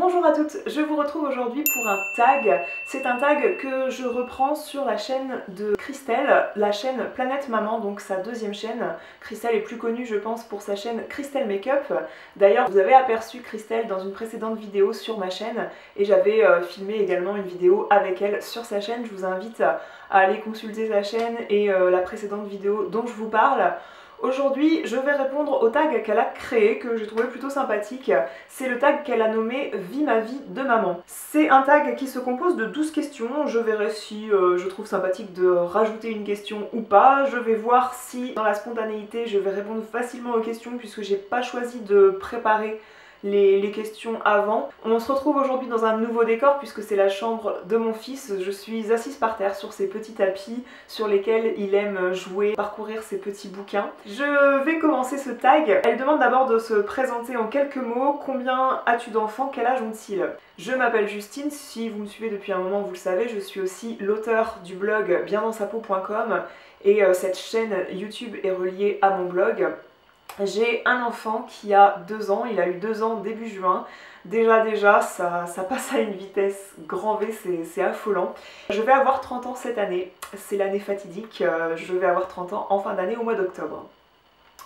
Bonjour à toutes, je vous retrouve aujourd'hui pour un tag. C'est un tag que je reprends sur la chaîne de Christelle, la chaîne Planète Maman, donc sa deuxième chaîne. Christelle est plus connue je pense pour sa chaîne Christelle Makeup. D'ailleurs vous avez aperçu Christelle dans une précédente vidéo sur ma chaîne et j'avais filmé également une vidéo avec elle sur sa chaîne. Je vous invite à aller consulter sa chaîne et la précédente vidéo dont je vous parle. Aujourd'hui, je vais répondre au tag qu'elle a créé, que j'ai trouvé plutôt sympathique. C'est le tag qu'elle a nommé « Vis ma vie de maman ». C'est un tag qui se compose de 12 questions. Je verrai si je trouve sympathique de rajouter une question ou pas. Je vais voir si, dans la spontanéité, je vais répondre facilement aux questions puisque j'ai pas choisi de préparer les questions avant. On se retrouve aujourd'hui dans un nouveau décor puisque c'est la chambre de mon fils. Je suis assise par terre sur ces petits tapis sur lesquels il aime jouer, parcourir ses petits bouquins. Je vais commencer ce tag. Elle demande d'abord de se présenter en quelques mots. Combien as-tu d'enfants? Quel âge ont-ils? Je m'appelle Justine, si vous me suivez depuis un moment vous le savez, je suis aussi l'auteur du blog biendanssapeau.com et cette chaîne YouTube est reliée à mon blog. J'ai un enfant qui a 2 ans, il a eu 2 ans début juin. Déjà, ça passe à une vitesse grand V, c'est affolant. Je vais avoir 30 ans cette année, c'est l'année fatidique, je vais avoir 30 ans en fin d'année au mois d'octobre.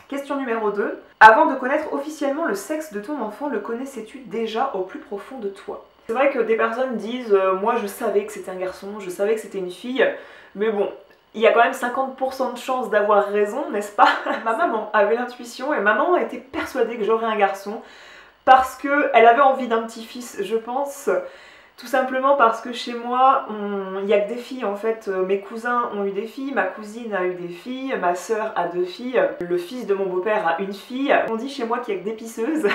Question numéro 2. Avant de connaître officiellement le sexe de ton enfant, le connaissais-tu déjà au plus profond de toi? C'est vrai que des personnes disent moi je savais que c'était un garçon, je savais que c'était une fille, mais bon, il y a quand même 50% de chances d'avoir raison, n'est-ce pas? Ma maman avait l'intuition et maman était persuadée que j'aurais un garçon parce qu'elle avait envie d'un petit-fils, je pense. Tout simplement parce que chez moi, il n'y a que des filles en fait. Mes cousins ont eu des filles, ma cousine a eu des filles, ma soeur a 2 filles, le fils de mon beau-père a une fille. On dit chez moi qu'il n'y a que des pisseuses.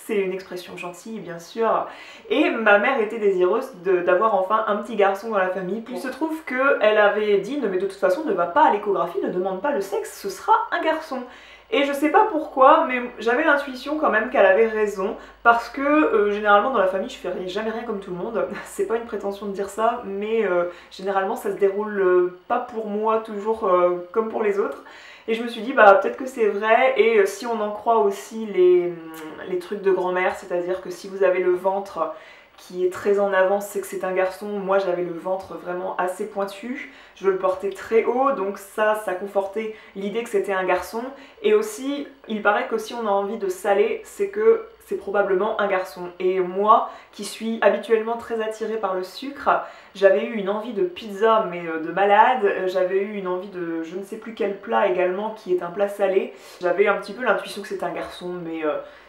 C'est une expression gentille bien sûr. Et ma mère était désireuse d'avoir enfin un petit garçon dans la famille. Il se trouve qu'elle avait dit mais de toute façon ne va pas à l'échographie, ne demande pas le sexe, ce sera un garçon. Et je sais pas pourquoi, mais j'avais l'intuition quand même qu'elle avait raison, parce que généralement dans la famille je fais jamais rien comme tout le monde, c'est pas une prétention de dire ça, mais généralement ça se déroule pas pour moi toujours comme pour les autres. Et je me suis dit bah peut-être que c'est vrai, et si on en croit aussi les trucs de grand-mère, c'est-à-dire que si vous avez le ventre qui est très en avance, c'est que c'est un garçon. Moi j'avais le ventre vraiment assez pointu, je le portais très haut, donc ça confortait l'idée que c'était un garçon. Et aussi, il paraît que si on a envie de saler, c'est que c'est probablement un garçon. Et moi, qui suis habituellement très attirée par le sucre, j'avais eu une envie de pizza, mais de malade. J'avais eu une envie de je ne sais plus quel plat également, qui est un plat salé. J'avais un petit peu l'intuition que c'était un garçon, mais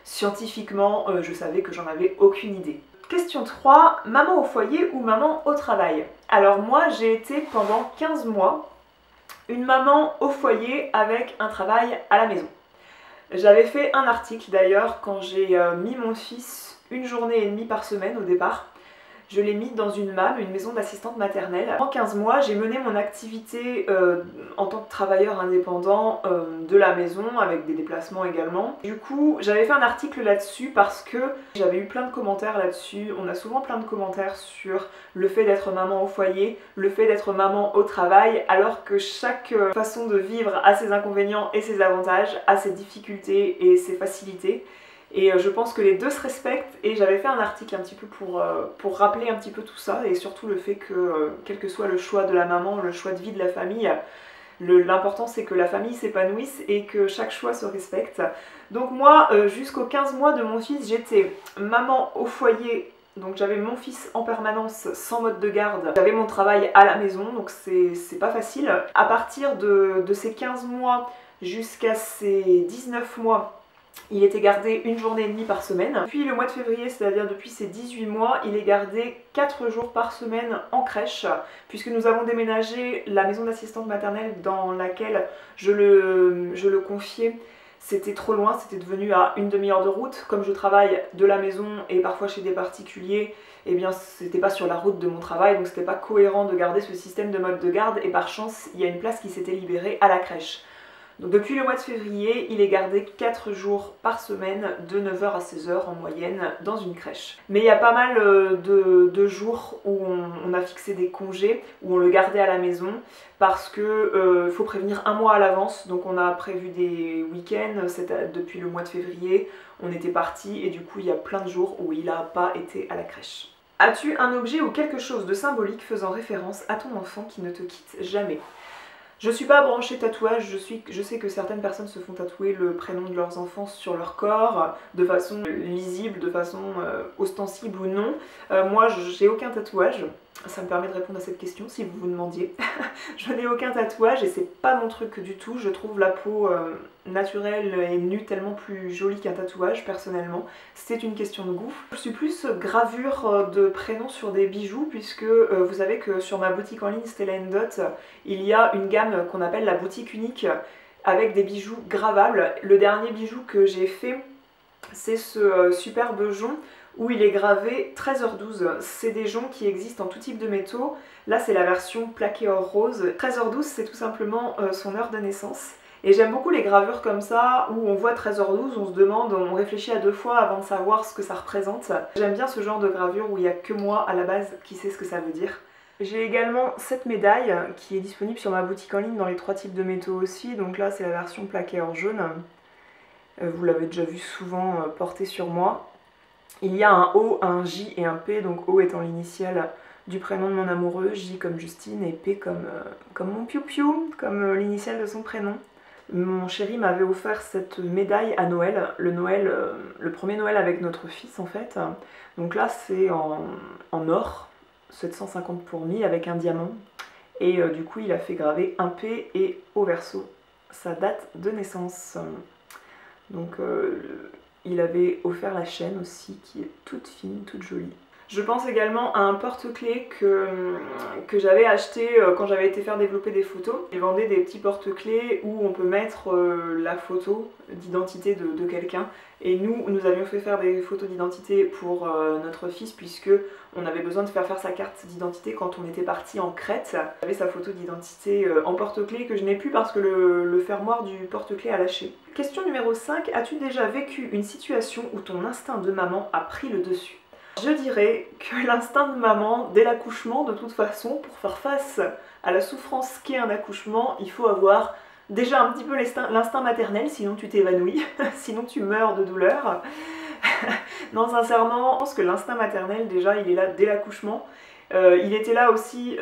scientifiquement, je savais que j'en avais aucune idée. Question 3, maman au foyer ou maman au travail? Alors moi j'ai été pendant 15 mois une maman au foyer avec un travail à la maison. J'avais fait un article d'ailleurs quand j'ai mis mon fils 1 journée et demie par semaine au départ. Je l'ai mis dans une MAM, une maison d'assistante maternelle. En 15 mois, j'ai mené mon activité en tant que travailleur indépendant de la maison, avec des déplacements également. Du coup, j'avais fait un article là-dessus parce que j'avais eu plein de commentaires là-dessus. On a souvent plein de commentaires sur le fait d'être maman au foyer, le fait d'être maman au travail, alors que chaque façon de vivre a ses inconvénients et ses avantages, a ses difficultés et ses facilités. Et je pense que les deux se respectent, et j'avais fait un article un petit peu pour rappeler un petit peu tout ça, et surtout le fait que quel que soit le choix de la maman, le choix de vie de la famille, l'important c'est que la famille s'épanouisse et que chaque choix se respecte. Donc moi, jusqu'aux 15 mois de mon fils, j'étais maman au foyer, donc j'avais mon fils en permanence sans mode de garde, j'avais mon travail à la maison, donc c'est pas facile. À partir de ces 15 mois jusqu'à ces 19 mois, il était gardé 1 journée et demie par semaine. Puis le mois de février, c'est-à-dire depuis ses 18 mois, il est gardé 4 jours par semaine en crèche, puisque nous avons déménagé la maison d'assistante maternelle dans laquelle je le confiais. C'était trop loin, c'était devenu à une demi-heure de route. Comme je travaille de la maison et parfois chez des particuliers, eh bien c'était pas sur la route de mon travail, donc c'était pas cohérent de garder ce système de mode de garde, et par chance, il y a une place qui s'était libérée à la crèche. Donc depuis le mois de février, il est gardé 4 jours par semaine de 9 h à 16 h en moyenne dans une crèche. Mais il y a pas mal de jours où on a fixé des congés, où on le gardait à la maison parce que faut prévenir un mois à l'avance. Donc on a prévu des week-ends depuis le mois de février, on était parti et du coup il y a plein de jours où il n'a pas été à la crèche. As-tu un objet ou quelque chose de symbolique faisant référence à ton enfant qui ne te quitte jamais ? Je suis pas branchée tatouage, je sais que certaines personnes se font tatouer le prénom de leurs enfants sur leur corps, de façon lisible, de façon ostensible ou non. Moi j'ai aucun tatouage, ça me permet de répondre à cette question si vous vous demandiez. Je n'ai aucun tatouage et c'est pas mon truc du tout, je trouve la peau naturelle et nue tellement plus jolie qu'un tatouage personnellement. C'est une question de goût. Je suis plus gravure de prénoms sur des bijoux puisque vous savez que sur ma boutique en ligne Stella & Dot, il y a une gamme qu'on appelle la boutique unique avec des bijoux gravables. Le dernier bijou que j'ai fait, c'est ce superbe jonc où il est gravé 13h12. C'est des joncs qui existent en tout type de métaux. Là c'est la version plaqué or rose. 13h12 c'est tout simplement son heure de naissance. Et j'aime beaucoup les gravures comme ça, où on voit 13h12, on se demande, on réfléchit à 2 fois avant de savoir ce que ça représente. J'aime bien ce genre de gravure où il n'y a que moi à la base qui sait ce que ça veut dire. J'ai également cette médaille qui est disponible sur ma boutique en ligne dans les 3 types de métaux aussi. Donc là c'est la version plaqué or jaune. Vous l'avez déjà vu souvent portée sur moi. Il y a un O, un J et un P, donc O étant l'initiale du prénom de mon amoureux, J comme Justine et P comme mon piou-piou, comme l'initiale de son prénom. Mon chéri m'avait offert cette médaille à Noël, le premier Noël avec notre fils en fait. Donc là c'est en or, 750 pour 1000 avec un diamant. Et du coup il a fait graver un P et au verso sa date de naissance. Donc il avait offert la chaîne aussi qui est toute fine, toute jolie. Je pense également à un porte-clés que j'avais acheté quand j'avais été faire développer des photos. Ils vendaient des petits porte-clés où on peut mettre la photo d'identité de quelqu'un. Et nous avions fait faire des photos d'identité pour notre fils puisque on avait besoin de faire sa carte d'identité quand on était parti en Crète. J'avais sa photo d'identité en porte-clés que je n'ai plus parce que le fermoir du porte-clés a lâché. Question numéro 5. As-tu déjà vécu une situation où ton instinct de maman a pris le dessus ? Je dirais que l'instinct de maman, dès l'accouchement, de toute façon, pour faire face à la souffrance qu'est un accouchement, il faut avoir déjà un petit peu l'instinct maternel, sinon tu t'évanouis, sinon tu meurs de douleur. Non, sincèrement, je pense que l'instinct maternel, déjà, il est là dès l'accouchement. Il était là aussi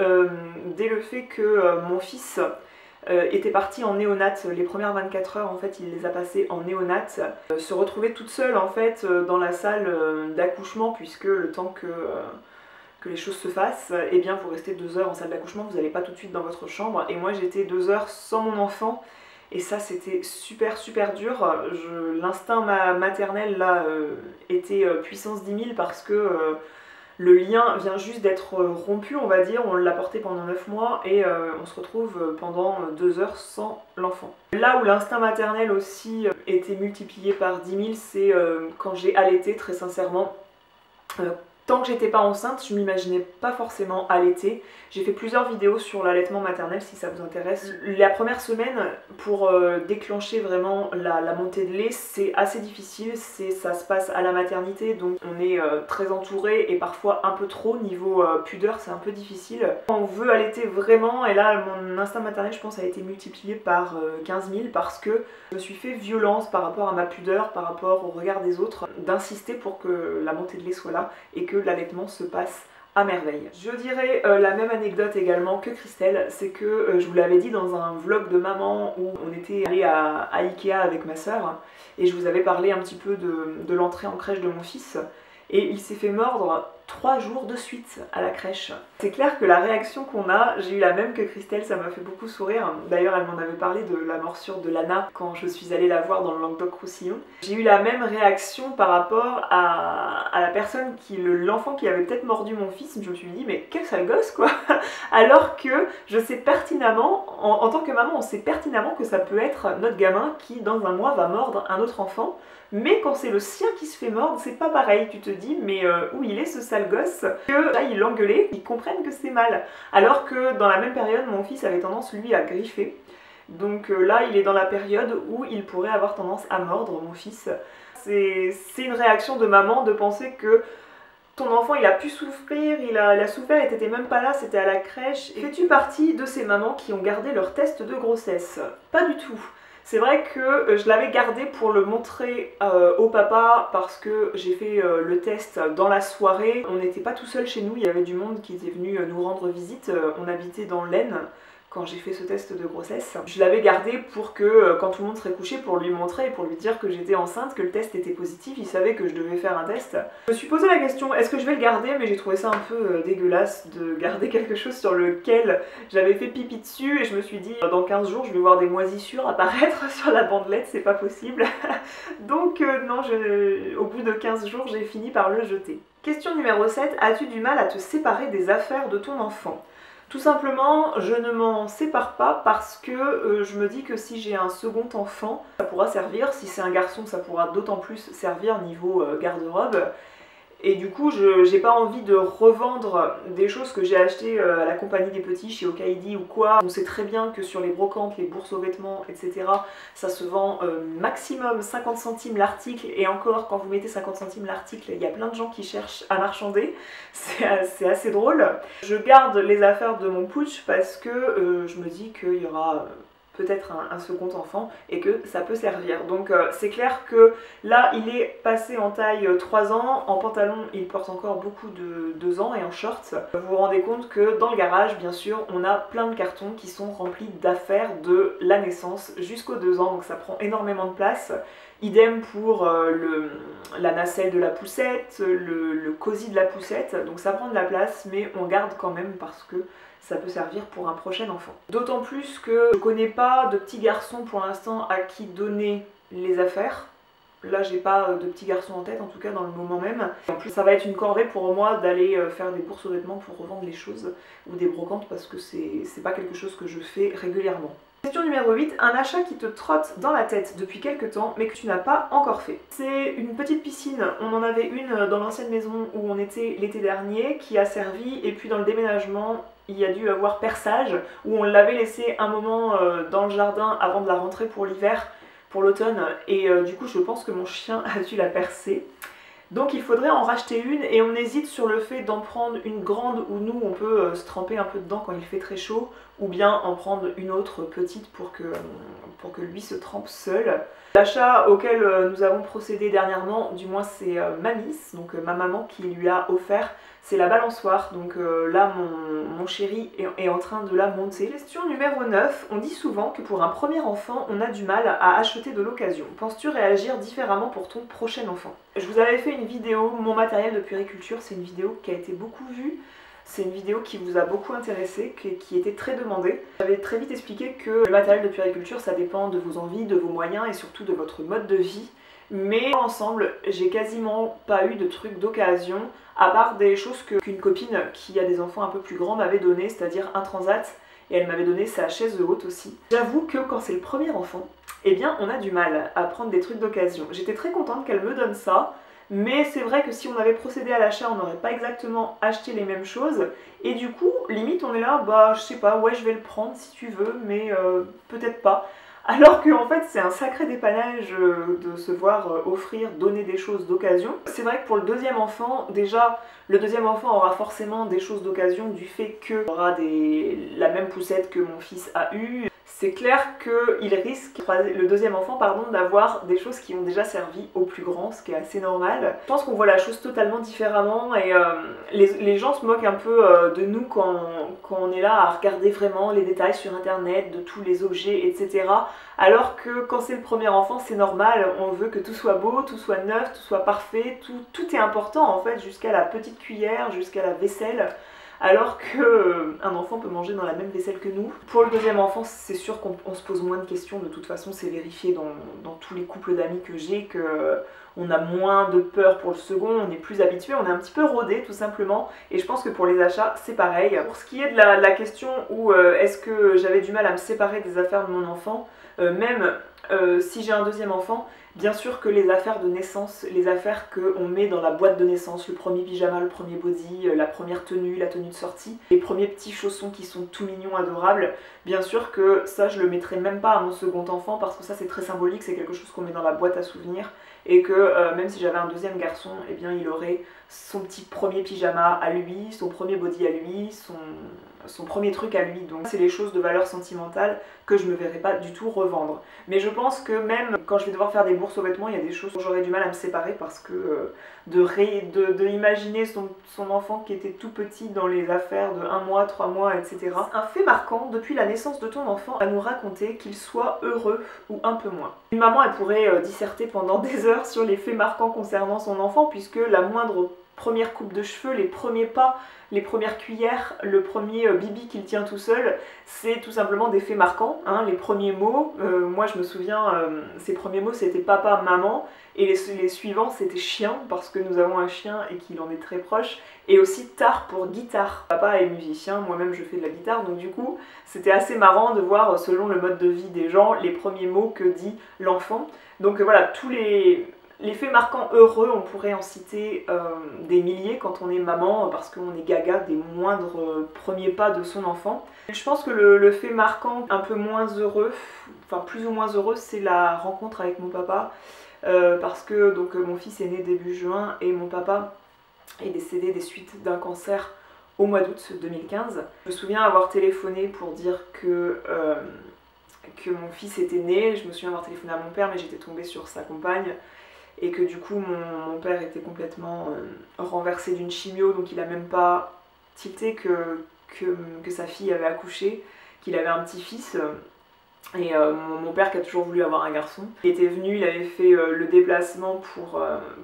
dès le fait que mon fils était partie en néonate. Les premières 24 heures en fait il les a passées en néonate, se retrouver toute seule en fait dans la salle d'accouchement puisque le temps que les choses se fassent, et bien vous restez 2 heures en salle d'accouchement, vous n'allez pas tout de suite dans votre chambre et moi j'étais 2 heures sans mon enfant et ça c'était super dur. L'instinct maternel là était puissance 10 000 parce que le lien vient juste d'être rompu, on va dire, on l'a porté pendant 9 mois et on se retrouve pendant 2 heures sans l'enfant. Là où l'instinct maternel aussi était multiplié par 10 000, c'est quand j'ai allaité, très sincèrement. Tant que j'étais pas enceinte, je m'imaginais pas forcément allaiter. J'ai fait plusieurs vidéos sur l'allaitement maternel si ça vous intéresse. La première semaine, pour déclencher vraiment la montée de lait, c'est assez difficile. Ça se passe à la maternité, donc on est très entouré et parfois un peu trop. Niveau pudeur, c'est un peu difficile. On veut allaiter vraiment, et là mon instinct maternel, je pense, a été multiplié par 15 000 parce que je me suis fait violence par rapport à ma pudeur, par rapport au regard des autres, d'insister pour que la montée de lait soit là et que l'allaitement se passe à merveille. Je dirais la même anecdote également que Christelle, c'est que je vous l'avais dit dans un vlog de maman où on était allé à Ikea avec ma soeur et je vous avais parlé un petit peu de l'entrée en crèche de mon fils et il s'est fait mordre 3 jours de suite à la crèche. C'est clair que la réaction qu'on a, j'ai eu la même que Christelle, ça m'a fait beaucoup sourire. D'ailleurs elle m'en avait parlé de la morsure de Lana quand je suis allée la voir dans le Languedoc-Roussillon. J'ai eu la même réaction par rapport à la personne l'enfant qui avait peut-être mordu mon fils. Je me suis dit mais quel sale gosse quoi. Alors que je sais pertinemment, en tant que maman on sait pertinemment que ça peut être notre gamin qui dans un mois va mordre un autre enfant. Mais quand c'est le sien qui se fait mordre, c'est pas pareil. Tu te dis, mais où il est ce sale gosse, que là il l'engueulait, ils comprennent que c'est mal. Alors que dans la même période, mon fils avait tendance lui à griffer. Donc là il est dans la période où il pourrait avoir tendance à mordre, mon fils. C'est une réaction de maman de penser que ton enfant il a pu souffrir, il a souffert et t'étais même pas là, c'était à la crèche. Fais-tu partie de ces mamans qui ont gardé leur test de grossesse? Pas du tout. C'est vrai que je l'avais gardé pour le montrer au papa parce que j'ai fait le test dans la soirée. On n'était pas tout seul chez nous, il y avait du monde qui était venu nous rendre visite. On habitait dans l'Aisne quand j'ai fait ce test de grossesse. Je l'avais gardé pour que quand tout le monde serait couché, pour lui montrer et pour lui dire que j'étais enceinte, que le test était positif, il savait que je devais faire un test. Je me suis posé la question, est-ce que je vais le garder? Mais j'ai trouvé ça un peu dégueulasse de garder quelque chose sur lequel j'avais fait pipi dessus et je me suis dit, dans 15 jours je vais voir des moisissures apparaître sur la bandelette, c'est pas possible. Donc non, au bout de 15 jours j'ai fini par le jeter. Question numéro 7, as-tu du mal à te séparer des affaires de ton enfant? Tout simplement, je ne m'en sépare pas parce que je me dis que si j'ai un second enfant, ça pourra servir. Si c'est un garçon, ça pourra d'autant plus servir niveau garde-robe. Et du coup, j'ai pas envie de revendre des choses que j'ai achetées à la compagnie des petits, chez Okaidi ou quoi. On sait très bien que sur les brocantes, les bourses aux vêtements, etc., ça se vend maximum 50 centimes l'article. Et encore, quand vous mettez 50 centimes l'article, il y a plein de gens qui cherchent à marchander. C'est assez drôle. Je garde les affaires de mon putsch parce que je me dis qu'il y aura peut-être un second enfant et que ça peut servir. Donc c'est clair que là il est passé en taille 3 ans, en pantalon il porte encore beaucoup de 2 ans et en short. Vous vous rendez compte que dans le garage bien sûr on a plein de cartons qui sont remplis d'affaires de la naissance jusqu'aux 2 ans, donc ça prend énormément de place. Idem pour la nacelle de la poussette, le cosy de la poussette, donc ça prend de la place mais on garde quand même parce que ça peut servir pour un prochain enfant. D'autant plus que je connais pas de petits garçons pour l'instant à qui donner les affaires. Là j'ai pas de petits garçons en tête, en tout cas dans le moment même. En plus ça va être une corvée pour moi d'aller faire des bourses aux vêtements pour revendre les choses ou des brocantes parce que c'est pas quelque chose que je fais régulièrement. Question numéro 8, un achat qui te trotte dans la tête depuis quelques temps mais que tu n'as pas encore fait. C'est une petite piscine, on en avait une dans l'ancienne maison où on était l'été dernier qui a servi et puis dans le déménagement il y a dû avoir perçage où on l'avait laissé un moment dans le jardin avant de la rentrer pour l'hiver, pour l'automne et du coup je pense que mon chien a dû la percer. Donc il faudrait en racheter une et on hésite sur le fait d'en prendre une grande où nous on peut se tremper un peu dedans quand il fait très chaud ou bien en prendre une autre petite pour que lui se trempe seul. L'achat auquel nous avons procédé dernièrement, du moins c'est Mamis, donc ma maman qui lui a offert, c'est la balançoire, donc là mon chéri est en train de la monter. Question numéro 9, on dit souvent que pour un premier enfant on a du mal à acheter de l'occasion. Penses-tu réagir différemment pour ton prochain enfant? Je vous avais fait une vidéo, mon matériel de puériculture, c'est une vidéo qui a été beaucoup vue. C'est une vidéo qui vous a beaucoup intéressé, qui était très demandée. J'avais très vite expliqué que le matériel de puériculture ça dépend de vos envies, de vos moyens et surtout de votre mode de vie. Mais ensemble, j'ai quasiment pas eu de trucs d'occasion, à part des choses qu'une copine qui a des enfants un peu plus grands m'avait donné, c'est-à-dire un transat, et elle m'avait donné sa chaise haute aussi. J'avoue que quand c'est le premier enfant, eh bien on a du mal à prendre des trucs d'occasion. J'étais très contente qu'elle me donne ça, mais c'est vrai que si on avait procédé à l'achat, on n'aurait pas exactement acheté les mêmes choses, et du coup, limite on est là, bah je sais pas, ouais je vais le prendre si tu veux, mais peut-être pas. Alors qu'en fait c'est un sacré dépannage de se voir offrir, donner des choses d'occasion. C'est vrai que pour le deuxième enfant, déjà le deuxième enfant aura forcément des choses d'occasion du fait qu'il aura la même poussette que mon fils a eu. C'est clair qu'il risque, le deuxième enfant, pardon, d'avoir des choses qui ont déjà servi au plus grand, ce qui est assez normal. Je pense qu'on voit la chose totalement différemment et les gens se moquent un peu de nous quand on est là à regarder vraiment les détails sur internet, de tous les objets, etc. Alors que quand c'est le premier enfant, c'est normal, on veut que tout soit beau, tout soit neuf, tout soit parfait, tout est important en fait, jusqu'à la petite cuillère, jusqu'à la vaisselle. Alors qu'un enfant peut manger dans la même vaisselle que nous. Pour le deuxième enfant, c'est sûr qu'on se pose moins de questions, de toute façon c'est vérifié dans tous les couples d'amis que j'ai qu'on a moins de peur pour le second, on est plus habitué, on est un petit peu rodé tout simplement, et je pense que pour les achats c'est pareil. Pour ce qui est de la question où est-ce que j'avais du mal à me séparer des affaires de mon enfant, même si j'ai un deuxième enfant, Bien sûr que les affaires de naissance, les affaires qu'on met dans la boîte de naissance, le premier pyjama, le premier body, la première tenue, la tenue de sortie, les premiers petits chaussons qui sont tout mignons, adorables, bien sûr que ça je le mettrai même pas à mon second enfant parce que ça c'est très symbolique, c'est quelque chose qu'on met dans la boîte à souvenirs et que même si j'avais un deuxième garçon, eh bien il aurait son petit premier pyjama à lui, son premier body à lui, son premier truc à lui. Donc c'est les choses de valeur sentimentale que je me verrai pas du tout revendre. Mais je pense que même quand je vais devoir faire des bourses aux vêtements, il y a des choses dont j'aurais du mal à me séparer parce que de imaginer son enfant qui était tout petit dans les affaires de 1 mois, 3 mois, etc. Un fait marquant depuis la naissance de ton enfant à nous raconter qu'il soit heureux ou un peu moins. Une maman elle pourrait disserter pendant des heures sur les faits marquants concernant son enfant puisque la moindre première coupe de cheveux, les premiers pas, les premières cuillères, le premier bibi qu'il tient tout seul, c'est tout simplement des faits marquants. Hein. Les premiers mots, moi je me souviens, ses premiers mots c'était papa, maman, et les suivants c'était chien, parce que nous avons un chien et qu'il en est très proche, et aussi tar pour guitare. Papa est musicien, moi-même je fais de la guitare, donc du coup c'était assez marrant de voir selon le mode de vie des gens les premiers mots que dit l'enfant. Donc voilà, tous les faits marquants heureux, on pourrait en citer des milliers quand on est maman parce qu'on est gaga des moindres premiers pas de son enfant. Je pense que le fait marquant un peu moins heureux, enfin plus ou moins heureux, c'est la rencontre avec mon papa parce que donc, mon fils est né début juin et mon papa est décédé des suites d'un cancer au mois d'août 2015. Je me souviens avoir téléphoné pour dire que mon fils était né, je me souviens avoir téléphoné à mon père mais j'étais tombée sur sa compagne et que du coup mon père était complètement renversé d'une chimio, donc il a même pas tilté que sa fille avait accouché, qu'il avait un petit-fils. Et mon père qui a toujours voulu avoir un garçon, il était venu, il avait fait le déplacement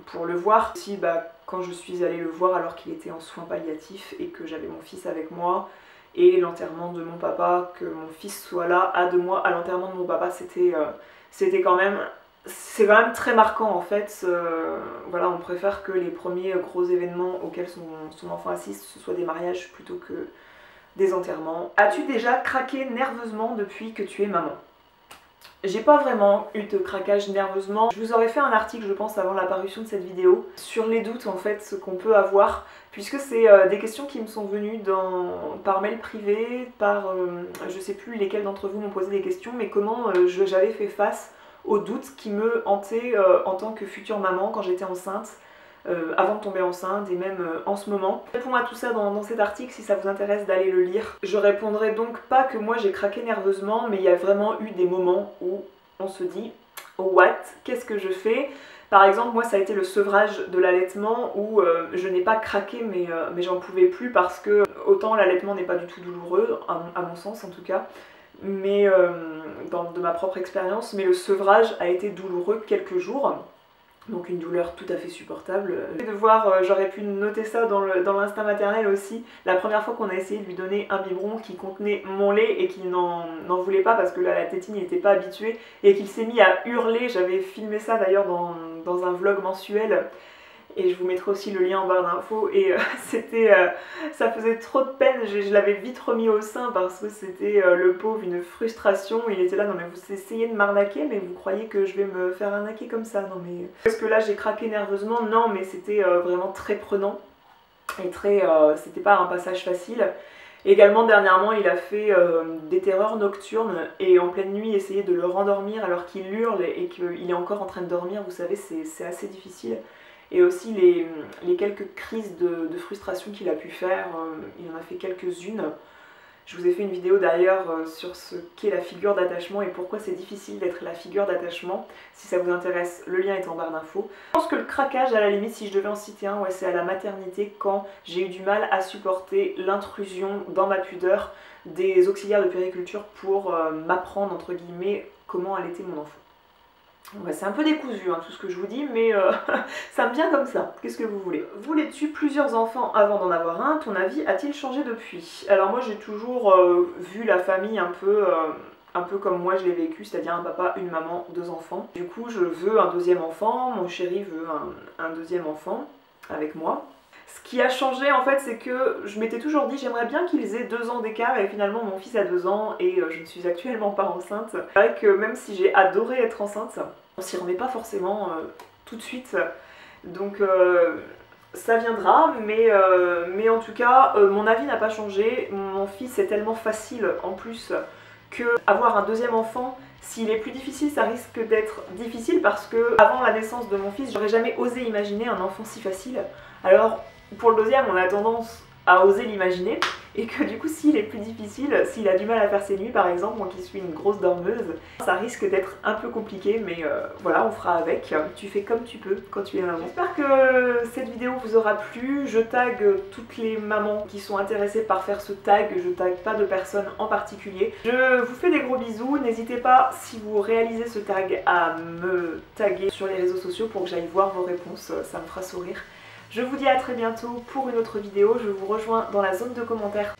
pour le voir. Aussi quand je suis allée le voir alors qu'il était en soins palliatifs et que j'avais mon fils avec moi, et l'enterrement de mon papa, que mon fils soit là à 2 mois à l'enterrement de mon papa, c'était quand même... C'est quand même très marquant en fait, voilà, on préfère que les premiers gros événements auxquels son enfant assiste ce soit des mariages plutôt que des enterrements. As-tu déjà craqué nerveusement depuis que tu es maman? J'ai pas vraiment eu de craquage nerveusement. Je vous aurais fait un article je pense avant la parution de cette vidéo sur les doutes en fait qu'on peut avoir puisque c'est des questions qui me sont venues par mail privé, je sais plus lesquels d'entre vous m'ont posé des questions mais comment j'avais fait face aux doutes qui me hantaient en tant que future maman quand j'étais enceinte, avant de tomber enceinte et même en ce moment. Je réponds à tout ça dans cet article si ça vous intéresse d'aller le lire. Je répondrai donc pas que moi j'ai craqué nerveusement, mais il y a vraiment eu des moments où on se dit oh, what, qu'est-ce que je fais? Par exemple, moi ça a été le sevrage de l'allaitement où je n'ai pas craqué mais j'en pouvais plus parce que autant l'allaitement n'est pas du tout douloureux, à mon sens en tout cas, mais de ma propre expérience, mais le sevrage a été douloureux quelques jours, donc une douleur tout à fait supportable. De voir, j'aurais pu noter ça dans l'instinct maternel aussi, la première fois qu'on a essayé de lui donner un biberon qui contenait mon lait et qu'il n'en voulait pas parce que la tétine il n'était pas habitué et qu'il s'est mis à hurler, j'avais filmé ça d'ailleurs dans un vlog mensuel, et je vous mettrai aussi le lien en barre d'infos, et ça faisait trop de peine, je l'avais vite remis au sein parce que c'était le pauvre, une frustration, il était là, non mais vous essayez de m'arnaquer, mais vous croyez que je vais me faire arnaquer comme ça, non mais... Est-ce que là j'ai craqué nerveusement? Non, mais c'était vraiment très prenant, et c'était pas un passage facile. Également dernièrement il a fait des terreurs nocturnes et en pleine nuit essayer de le rendormir alors qu'il hurle et qu'il est encore en train de dormir, vous savez c'est assez difficile. Et aussi les quelques crises de frustration qu'il a pu faire, il en a fait quelques-unes. Je vous ai fait une vidéo d'ailleurs sur ce qu'est la figure d'attachement et pourquoi c'est difficile d'être la figure d'attachement. Si ça vous intéresse, le lien est en barre d'infos. Je pense que le craquage, à la limite, si je devais en citer un, ouais, c'est à la maternité quand j'ai eu du mal à supporter l'intrusion dans ma pudeur des auxiliaires de puériculture pour m'apprendre, entre guillemets, comment allaiter mon enfant. Ouais, c'est un peu décousu hein, tout ce que je vous dis, mais ça me vient comme ça. Qu'est-ce que vous voulez? Voulais-tu plusieurs enfants avant d'en avoir un? Ton avis a-t-il changé depuis? Alors moi j'ai toujours vu la famille un peu comme moi je l'ai vécu, c'est-à-dire un papa, une maman, 2 enfants. Du coup je veux un deuxième enfant, mon chéri veut un deuxième enfant avec moi. Ce qui a changé en fait c'est que je m'étais toujours dit j'aimerais bien qu'ils aient 2 ans d'écart et finalement mon fils a 2 ans et je ne suis actuellement pas enceinte. C'est vrai que même si j'ai adoré être enceinte, On s'y remet pas forcément tout de suite, donc ça viendra, mais en tout cas mon avis n'a pas changé. Mon fils est tellement facile en plus que avoir un deuxième enfant, s'il est plus difficile, ça risque d'être difficile parce que avant la naissance de mon fils, j'aurais jamais osé imaginer un enfant si facile. Alors pour le deuxième, on a tendance à oser l'imaginer, et que du coup s'il est plus difficile, s'il a du mal à faire ses nuits par exemple, moi qui suis une grosse dormeuse, ça risque d'être un peu compliqué, mais voilà, on fera avec. Tu fais comme tu peux quand tu es maman. J'espère que cette vidéo vous aura plu. Je tag toutes les mamans qui sont intéressées par faire ce tag, je tag pas de personnes en particulier. Je vous fais des gros bisous, n'hésitez pas si vous réalisez ce tag à me taguer sur les réseaux sociaux pour que j'aille voir vos réponses, ça me fera sourire. Je vous dis à très bientôt pour une autre vidéo, je vous rejoins dans la zone de commentaires.